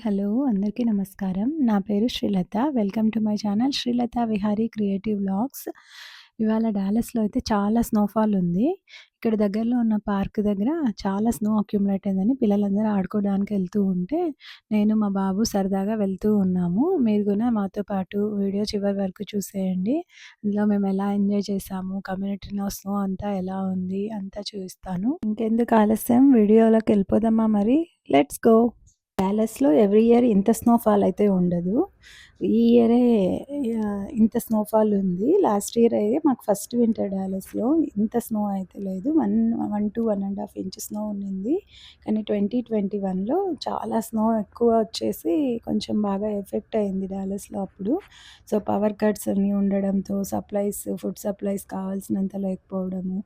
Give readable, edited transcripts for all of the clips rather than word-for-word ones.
Hello! అందరికీ నమస్కారం. నా పేరు Srilatha. Welcome to my channel Srilatha Vihari creative vlogs. ఇవాళ డాలస్‌లో అయితే చాలా స్నోఫాల్ ఉంది. ఇక్కడ దగ్గరలో ఉన్న పార్క్ దగ్గర చాలా స్నో అక్యుములేట్ అయిందని పిల్లలందరూ ఆడుకోవడానికి వెళ్తూ ఉంటే, నేను మా బాబు సరదాగా వెళ్తూ ఉన్నాము. మీరు కూడా మాతో పాటు వీడియో చివరి వరకు చూసేయండి. అందులో మేము ఎలా ఎంజాయ్ చేసాము, కమ్యూనిటీలో స్నో అంతా ఎలా ఉంది అంతా చూపిస్తాను. ఇంకెందుకు ఆలస్యం వీడియోలోకి వెళ్ళిపోదామా మరి? Let's go! డాలస్‌లో ఎవ్రీ ఇయర్ ఇంత స్నోఫాల్ అయితే ఉండదు. ఈ ఇయరే ఇంత స్నోఫాల్ ఉంది. లాస్ట్ ఇయర్ అయితే మాకు ఫస్ట్ వింటర్ డాలస్‌లో ఇంత స్నో అయితే లేదు. 1-1.5 ఇంచ్ స్నో ఉన్నింది. కానీ 2021లో చాలా స్నో ఎక్కువ వచ్చేసి కొంచెం బాగా ఎఫెక్ట్ అయింది డాలస్‌లో అప్పుడు. సో, పవర్ కట్స్ అన్నీ ఉండడంతో ఫుడ్ సప్లైస్ కావాల్సినంత లేకపోవడము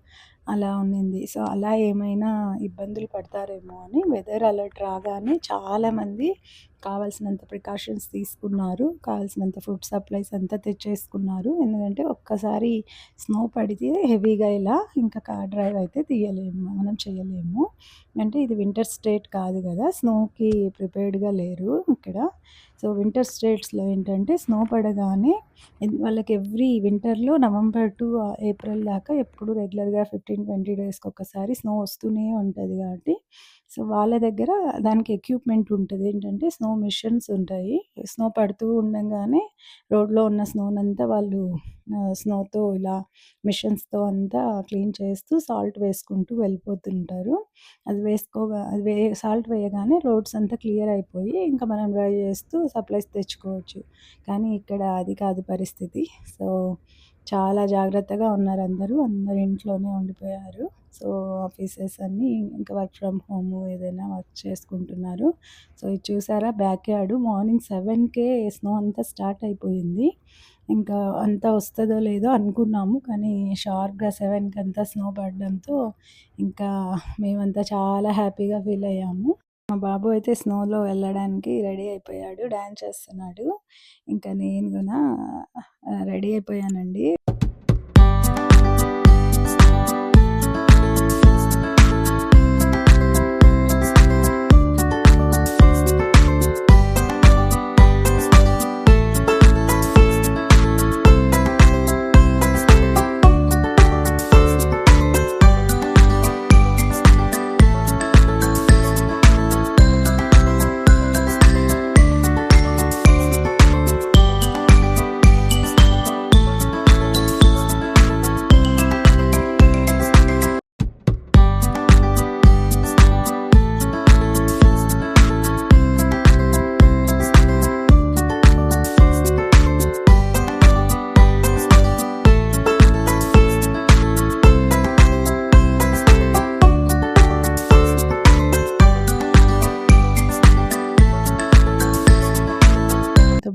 అలా ఉన్నింది. సో, అలా ఏమైనా ఇబ్బందులు పడతారేమో అని వెదర్ అలర్ట్ రాగానే చాలామంది కావాల్సినంత ప్రికాషన్స్ తీసుకున్నారు. కావాల్సినంత ఫుడ్ సప్లైస్ అంతా తెచ్చేసుకున్నారు. ఎందుకంటే ఒక్కసారి స్నో పడితే హెవీగా ఇలా ఇంకా కార్ డ్రైవ్ అయితే మనం చేయలేము. అంటే ఇది వింటర్ స్టేట్ కాదు కదా! స్నోకి ప్రిపేర్డ్‌గా లేరు ఇక్కడ. సో, వింటర్ స్టేట్స్‌లో ఏంటంటే స్నో పడగానే వాళ్ళకి ఎవ్రీ వింటర్‌లో నవంబర్ టు ఏప్రిల్ దాకా ఎప్పుడు రెగ్యులర్‌గా 15-20 డేస్‌కి ఒకసారి స్నో వస్తూనే ఉంటది కాబట్టి, సో, వాళ్ళ దగ్గర దానికి ఎక్విప్‌మెంట్ ఉంటది. ఏంటంటే స్నో మిషన్స్ ఉంటాయి. స్నో పడుతూ ఉండంగానే రోడ్‌లో ఉన్న స్నోనంతా వాళ్ళు స్నోతో ఇలా మిషన్స్‌తో అంతా క్లీన్ చేస్తూ సాల్ట్ వేసుకుంటూ వెళ్ళిపోతుంటారు. అది సాల్ట్ వేయగానే రోడ్స్ అంతా క్లియర్ అయిపోయి ఇంకా మనం డ్రైవ్ చేస్తూ సప్లైస్ తెచ్చుకోవచ్చు. కానీ ఇక్కడ అది కాదు పరిస్థితి. సో, చాలా జాగ్రత్తగా ఉన్నారు అందరూ. అందరూ ఇంట్లోనే ఉండిపోయారు. సో, ఆఫీసెస్ అన్నీ ఇంకా వర్క్ ఫ్రమ్ హోమ్ ఏదైనా వర్క్ చేసుకుంటున్నారు. సో, ఇది చూసారా బ్యాక్ యార్డ్ మార్నింగ్ 7కే స్నో అంతా స్టార్ట్ అయిపోయింది. ఇంకా అంతా వస్తదో లేదో అనుకున్నాము. కానీ షార్ప్‌గా 7కి అంతా స్నో పడడంతో ఇంకా మేమంతా చాలా హ్యాపీగా ఫీల్ అయ్యాము. మా బాబు అయితే స్నోలో వెళ్ళడానికి రెడీ అయిపోయాడు. డాన్స్ చేస్తున్నాడు. ఇంకా నేను గూడా రెడీ అయిపోయానండి.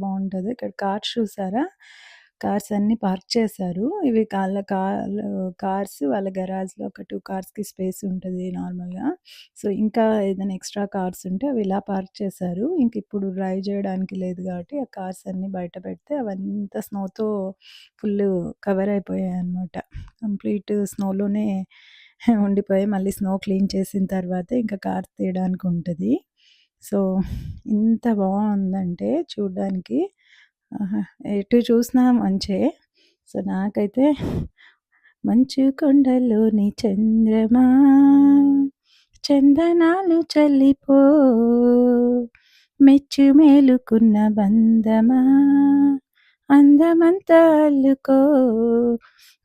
బాగుంటది. ఇక్కడ కార్స్ చూసారా? కార్స్ అన్నీ పార్క్ చేశారు. ఇవి కార్స్ వాళ్ళ గరాజ్‌లో ఒక 2 కార్స్‌కి స్పేస్ ఉంటది నార్మల్‌గా. సో, ఇంకా ఏదైనా ఎక్స్‌ట్రా కార్స్ ఉంటే అవి ఇలా పార్క్ చేశారు. ఇంక ఇప్పుడు డ్రైవ్ చేయడానికి లేదు కాబట్టి ఆ కార్స్ అన్నీ బయట పెడితే అవంతా స్నోతో ఫుల్లు కవర్ అయిపోయాయన్నమాట. కంప్లీట్ స్నోలోనే ఉండిపోయి మళ్ళీ స్నో క్లీన్ చేసిన తర్వాతే ఇంకా కార్ తీయడానికి ఉంటది. సో, ఇంత బావుందంటే చూడ్డానికి ఎటు చూసినా మంచే. సో, నాకైతే మంచు కొండల్లోని చంద్రమా చందనాలు చల్లిపో మెచ్చు మేలుకున్న బంధమా అందమంతా అల్లుకో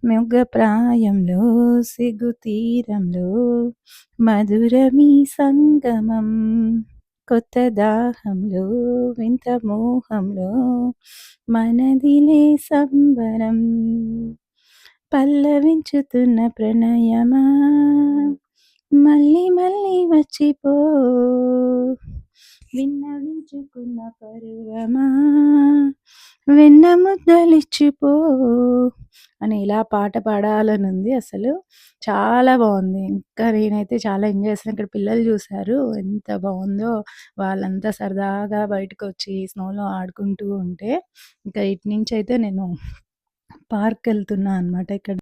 మొగ్గ ప్రాయంలో సిగ్గు తీరంలో మధురమీ సంగమం కొత్త దాహంలో వింత మోహంలో మనదిలే సంబరం పల్లవించుతున్న ప్రణయమా మళ్ళీ మళ్ళీ వచ్చిపో విన్నవించుకున్న పరువమా వెన్న ముద్దలిచ్చిపో అని ఇలా పాట పాడాలనుంది అసలు. చాలా బావుంది. ఇంకా నేనైతే చాలా ఎంజాయ్ చేశాను. ఇక్కడ పిల్లలు చూసారు ఎంత బావుందో. వాళ్ళంతా సరదాగా బయటకొచ్చి స్నోలో ఆడుకుంటూ ఉంటే, ఇంకా ఇటు నుంచయితే నేను పార్క్‌కెళ్తున్నా అనమాట ఇక్కడ.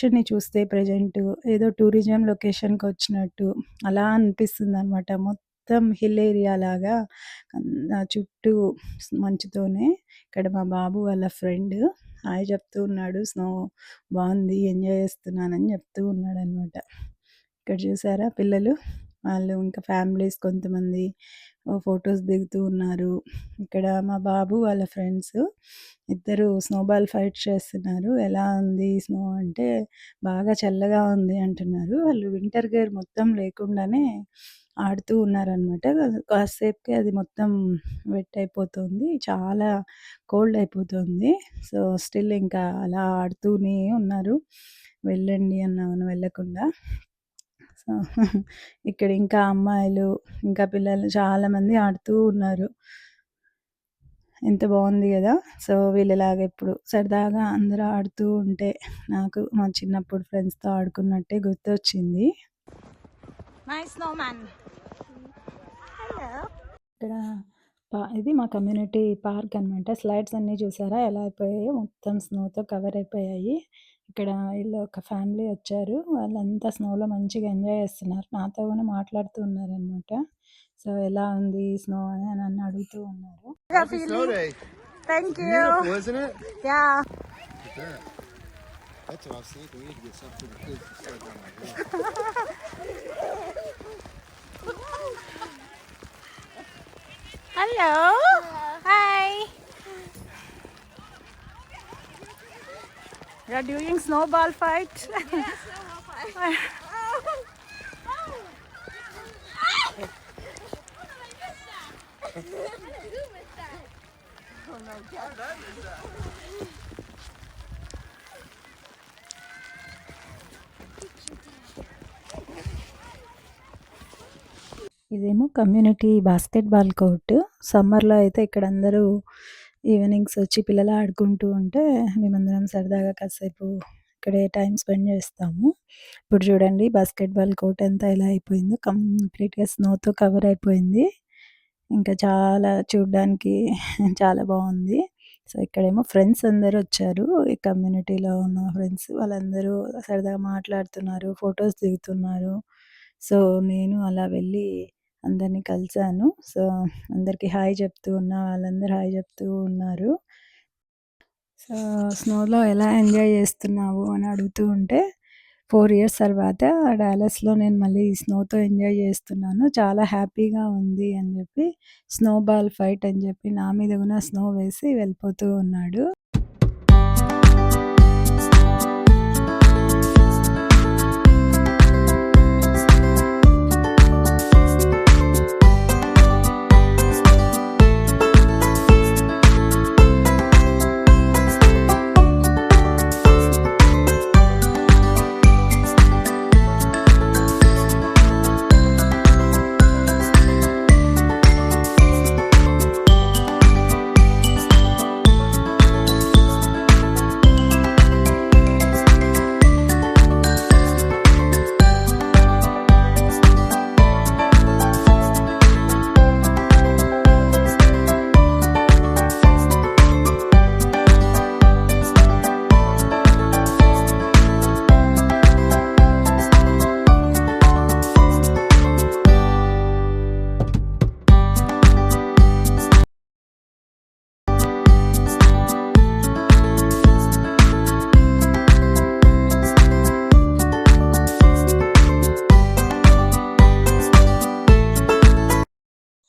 లొకేషన్‌ని చూస్తే ప్రెజెంటు ఏదో టూరిజం లొకేషన్‌కొచ్చినట్టు అలా అనిపిస్తుందనమాట. మొత్తం హిల్ ఏరియా లాగా చుట్టూ మంచుతోనే. ఇక్కడ మా బాబు వాళ్ళ ఫ్రెండ్ హాయ్ చెప్తూ ఉన్నాడు. స్నో బావుంది. ఎంజాయ్ చేస్తున్నానని చెప్తూ ఉన్నాడనమాట. ఇక్కడ చూసారా పిల్లలు? వాళ్ళు ఇంకా ఫ్యామిలీస్ కొంతమంది ఫోటోస్ దిగుతూ ఉన్నారు. ఇక్కడ మా బాబు వాళ్ళ ఫ్రెండ్స్ ఇద్దరు స్నోబాల్ ఫైట్ చేస్తున్నారు. ఎలా ఉంది స్నో అంటే, బాగా చల్లగా ఉంది అంటున్నారు. వాళ్ళు వింటర్ గేర్ మొత్తం లేకుండానే ఆడుతూ ఉన్నారనమాట. కాసేపుకి అది మొత్తం వెట్ అయిపోతుంది. చాలా కోల్డ్ అయిపోతుంది. సో, స్టిల్ ఇంకా అలా ఆడుతూనే ఉన్నారు. వెళ్ళండి అన్నాను వెళ్ళకుండా. సో, ఇక్కడ ఇంకా అమ్మాయిలు, ఇంకా పిల్లలు చాలామంది ఆడుతూ ఉన్నారు. ఎంత బావుంది గదా! సో, వీళ్ళలాగా ఎప్పుడు సరదాగా అందరూ ఆడుతూ ఉంటే, నాకు మా చిన్నప్పుడు ఫ్రెండ్స్‌తో ఆడుకున్నట్టే గుర్తొచ్చింది. My snowman. Hello. ఇక్కడ ఇది మా కమ్యూనిటీ పార్క్ అనమాట. స్లైడ్స్ అన్నీ చూసారా ఎలా అయిపోయాయో, మొత్తం స్నోతో కవర్ అయిపోయాయి. ఇక్కడ వీళ్ళు ఒక ఫ్యామిలీ వచ్చారు. వాళ్ళంతా స్నోలో మంచిగా ఎంజాయ్ చేస్తున్నారు. నాతో కూడా మాట్లాడుతూ ఉన్నారనమాట. సో, ఎలా ఉంది స్నో అని నన్ను అడుగుతూ ఉన్నారు. Happy snow day. Thank you. Beautiful, isn't it? Yeah. That's what I was thinking. We need to get something for the kids to start down like Hello. Hi. You're doing snowball fight? Yeah, snowball fight. ఇదేమో community basketball court. సమ్మర్‌లో అయితే ఇక్కడ అందరూ evenings వచ్చి పిల్లలు ఆడుకుంటూ ఉంటే, మేమందరం సరదాగా కాసేపు ఇక్కడే టైమ్ స్పెండ్ చేస్తాము. ఇప్పుడు చూడండి బాస్కెట్‌బాల్ కోర్ట్ అంతా ఎలా అయిపోయిందో కంప్లీట్‌గా స్నోతో కవర్ అయిపోయింది. ఇంకా చాలా చూడ్డానికి చాలా బావుంది. సో, ఇక్కడేమో ఫ్రెండ్స్ అందరూ వచ్చారు. ఈ కమ్యూనిటీలో ఉన్న ఫ్రెండ్స్ వాళ్ళందరూ సరదాగా మాట్లాడుతున్నారు, ఫోటోస్ దిగుతున్నారు. సో, నేను అలా వెళ్ళి అందరిని కలిసాను. సో, అందరికి హాయ్ చెప్తూ ఉన్నా. వాళ్ళందరూ హాయ్ చెప్తూ ఉన్నారు. సో, స్నోలో ఎలా ఎంజాయ్ చేస్తున్నావు అని అడుగుతూ ఉంటే, 4 ఇయర్స్ తర్వాత డాలస్‌లో నేను మళ్ళీ స్నోతో ఎంజాయ్ చేస్తున్నాను. చాలా హ్యాపీగా ఉంది అని చెప్పి, స్నోబాల్ ఫైట్ అని చెప్పి నా మీద కూడా స్నో వేసి వెళ్ళిపోతూ ఉన్నాడు.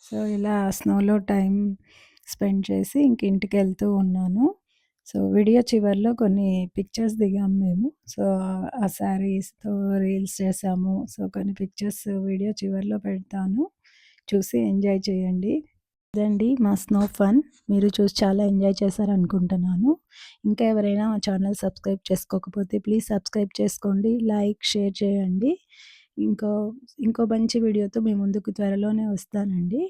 సో, ఇలా స్నోలో టైం స్పెండ్ చేసి ఇంక ఇంటికెళ్తూ ఉన్నాను. సో, వీడియో చివర్లో కొన్ని పిక్చర్స్ దిగాము మేము. సో, ఆ శారీస్‌తో రీల్స్ చేసాము. సో, కొన్ని పిక్చర్స్ వీడియో చివర్లో పెడతాను. చూసి ఎంజాయ్ చేయండి. ఇదండి మా స్నో ఫన్. మీరు చూసి చాలా ఎంజాయ్ చేశారనుకుంటున్నాను. ఇంకా ఎవరైనా మా ఛానల్ సబ్స్క్రైబ్ చేసుకోకపోతే ప్లీజ్ సబ్స్క్రైబ్ చేసుకోండి. లైక్, షేర్ చేయండి. ఇంకో ఇంకో మంచి వీడియోతో మీ ముందుకు త్వరలోనే వస్తానండి.